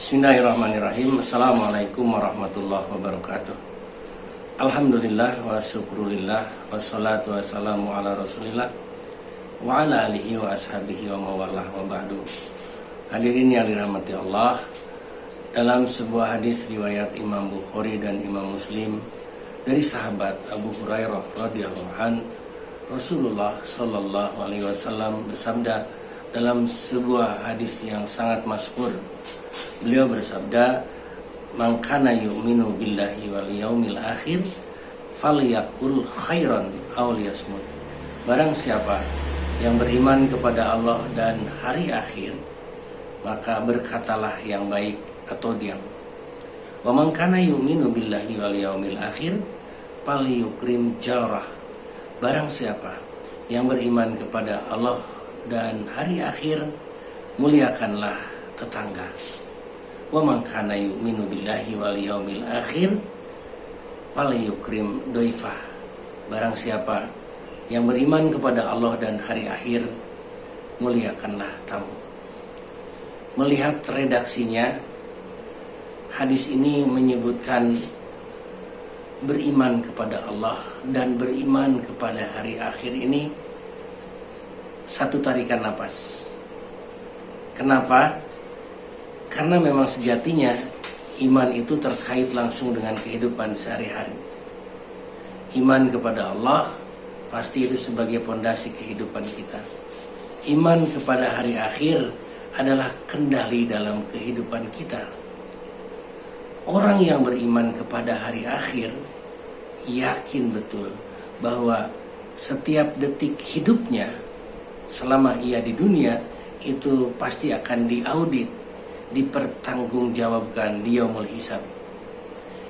Bismillahirrahmanirrahim. Assalamualaikum warahmatullahi wabarakatuh. Alhamdulillah wa syukrulillah wassalatu wassalamu ala rasulillah wa ala alihi wa ashabihi wa mawalah wa ba'du. Hadirin yang dirahmati Allah, dalam sebuah hadis riwayat Imam Bukhari dan Imam Muslim dari sahabat Abu Hurairah radhiyallahu an, Rasulullah sallallahu alaihi wasallam bersabda dalam sebuah hadis yang sangat masyhur. Beliau bersabda, "Man kana yu'minu billahi wal yaumil akhir falyaqul khairan aw liyasmut." Barang siapa yang beriman kepada Allah dan hari akhir, maka berkatalah yang baik atau diam. Wa man kana yu'minu billahi wal yaumil akhir falyukrim jarah. Barang siapa yang beriman kepada Allah dan hari akhir, muliakanlah tetangga. Wa man kana yu'minu billahi wal yaumil akhir falyukrim dhaifah. Barang siapa yang beriman kepada Allah dan hari akhir, muliakanlah tamu. Melihat redaksinya, hadis ini menyebutkan beriman kepada Allah dan beriman kepada hari akhir ini satu tarikan napas. Kenapa? Karena memang sejatinya iman itu terkait langsung dengan kehidupan sehari-hari. Iman kepada Allah pasti itu sebagai pondasi kehidupan kita. Iman kepada hari akhir adalah kendali dalam kehidupan kita. Orang yang beriman kepada hari akhir yakin betul bahwa setiap detik hidupnya selama ia di dunia itu pasti akan diaudit, dipertanggungjawabkan di yaumul hisab.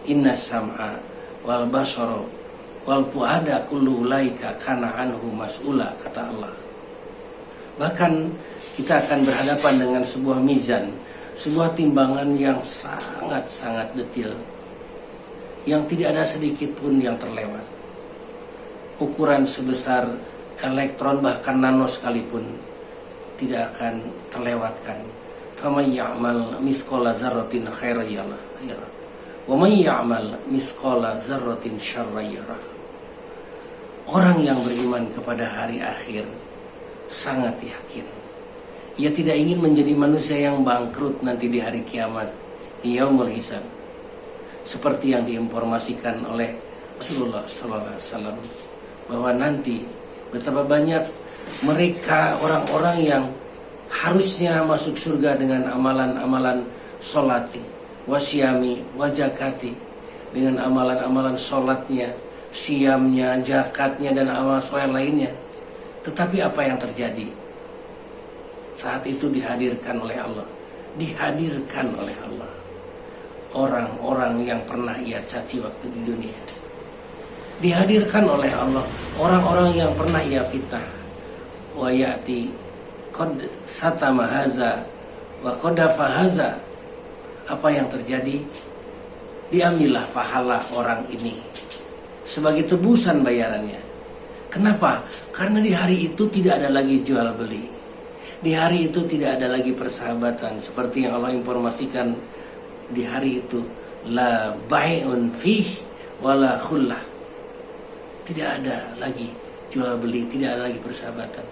Inna sam'a wal basara wal fuada kullu ulaika kana anhu mas'ula, kata Allah. Bahkan kita akan berhadapan dengan sebuah mizan, sebuah timbangan yang sangat-sangat detil, yang tidak ada sedikit pun yang terlewat. Ukuran sebesar elektron bahkan nano sekalipun tidak akan terlewatkan. Faman ya'mal misqala dzarratin khairan yarah wa man ya'mal misqala dzarratin syarran yarah. Orang yang beriman kepada hari akhir sangat yakin. Ia tidak ingin menjadi manusia yang bangkrut nanti di hari kiamat, di yaumul hisab. Seperti yang diinformasikan oleh Rasulullah sallallahu alaihi wasallam, bahwa nanti betapa banyak mereka orang-orang yang harusnya masuk surga dengan amalan-amalan sholati, wasyami, wajakati, dengan amalan-amalan sholatnya, siamnya, zakatnya, dan amal soleh lainnya. Tetapi apa yang terjadi? Saat itu dihadirkan oleh Allah orang-orang yang pernah ia caci waktu di dunia. Dihadirkan oleh Allah orang-orang yang pernah ia fitnah. Wa ya'ti qad satama haza wa qadafa haza. Apa yang terjadi? Diambillah pahala orang ini sebagai tebusan bayarannya. Kenapa? Karena di hari itu tidak ada lagi jual beli. Di hari itu tidak ada lagi persahabatan, seperti yang Allah informasikan. Di hari itu la bai'un fih wala khullah. Tidak ada lagi jual beli, tidak ada lagi persahabatan.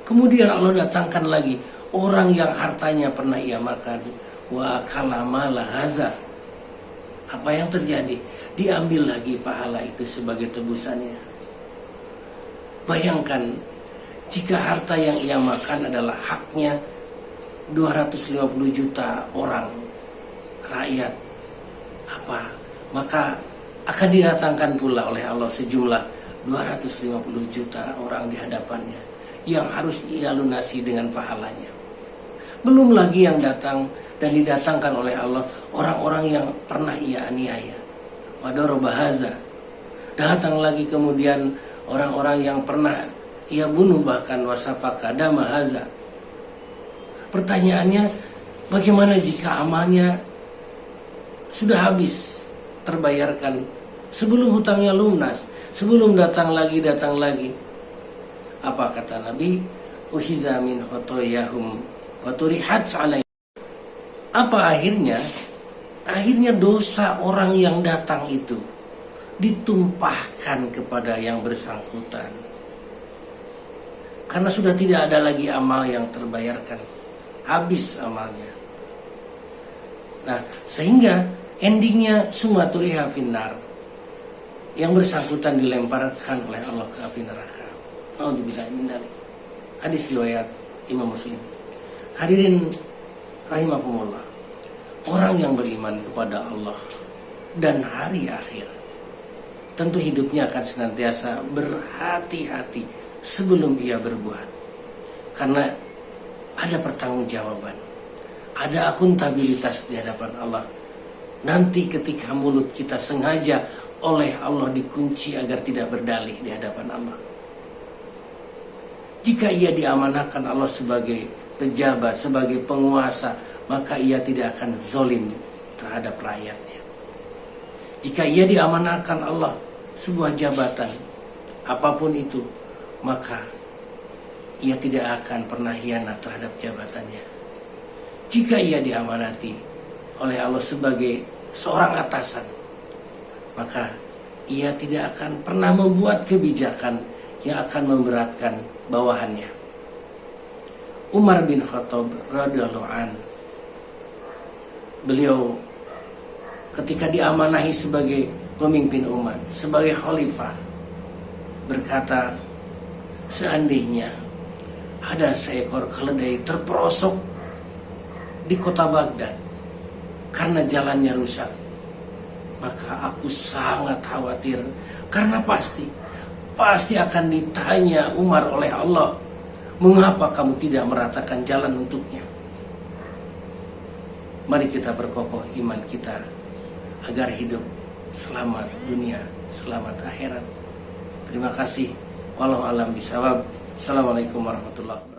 Kemudian Allah datangkan lagi orang yang hartanya pernah ia makan, wa kalamala haza. Apa yang terjadi? Diambil lagi pahala itu sebagai tebusannya. Bayangkan jika harta yang ia makan adalah haknya 250 juta orang rakyat, maka akan didatangkan pula oleh Allah sejumlah 250 juta orang di hadapannya yang harus ia lunasi dengan pahalanya. Belum lagi yang datang dan didatangkan oleh Allah orang-orang yang pernah ia aniaya. Wadorobahaza. Datang lagi kemudian orang-orang yang pernah ia bunuh, bahkan wasafaka damahaza. Pertanyaannya, bagaimana jika amalnya sudah habis terbayarkan sebelum hutangnya lunas, sebelum datang lagi? Apa kata Nabi? Uhiza min khotoyahum wa turihat alaihi. Apa akhirnya? Akhirnya dosa orang yang datang itu ditumpahkan kepada yang bersangkutan. Karena sudah tidak ada lagi amal yang terbayarkan. Habis amalnya. Nah, sehingga endingnya sumaturiha finnar. Yang bersangkutan dilemparkan oleh Allah ke api neraka. Nauzubillah min dzalik. Hadis riwayat Imam Muslim. Hadirin rahimakumullah. Orang yang beriman kepada Allah dan hari akhir tentu hidupnya akan senantiasa berhati-hati sebelum ia berbuat. Karena ada pertanggungjawaban, ada akuntabilitas di hadapan Allah. Nanti ketika mulut kita sengaja oleh Allah dikunci agar tidak berdalih di hadapan Allah. Jika ia diamanahkan Allah sebagai pejabat, sebagai penguasa, maka ia tidak akan zalim terhadap rakyatnya. Jika ia diamanahkan Allah sebuah jabatan, apapun itu, maka ia tidak akan pernah hianat terhadap jabatannya. Jika ia diamanati oleh Allah sebagai seorang atasan, maka ia tidak akan pernah membuat kebijakan yang akan memberatkan bawahannya. Umar bin Khattab radhiyallahu anhu, beliau ketika diamanahi sebagai pemimpin umat, sebagai khalifah, berkata, seandainya ada seekor keledai terperosok di kota Baghdad karena jalannya rusak, maka aku sangat khawatir, karena pasti akan ditanya Umar oleh Allah, mengapa kamu tidak meratakan jalan untuknya? Mari kita perkokoh iman kita agar hidup selamat dunia, selamat akhirat. Terima kasih. Wallahu a'lam bishawab. Assalamualaikum warahmatullahi wabarakatuh.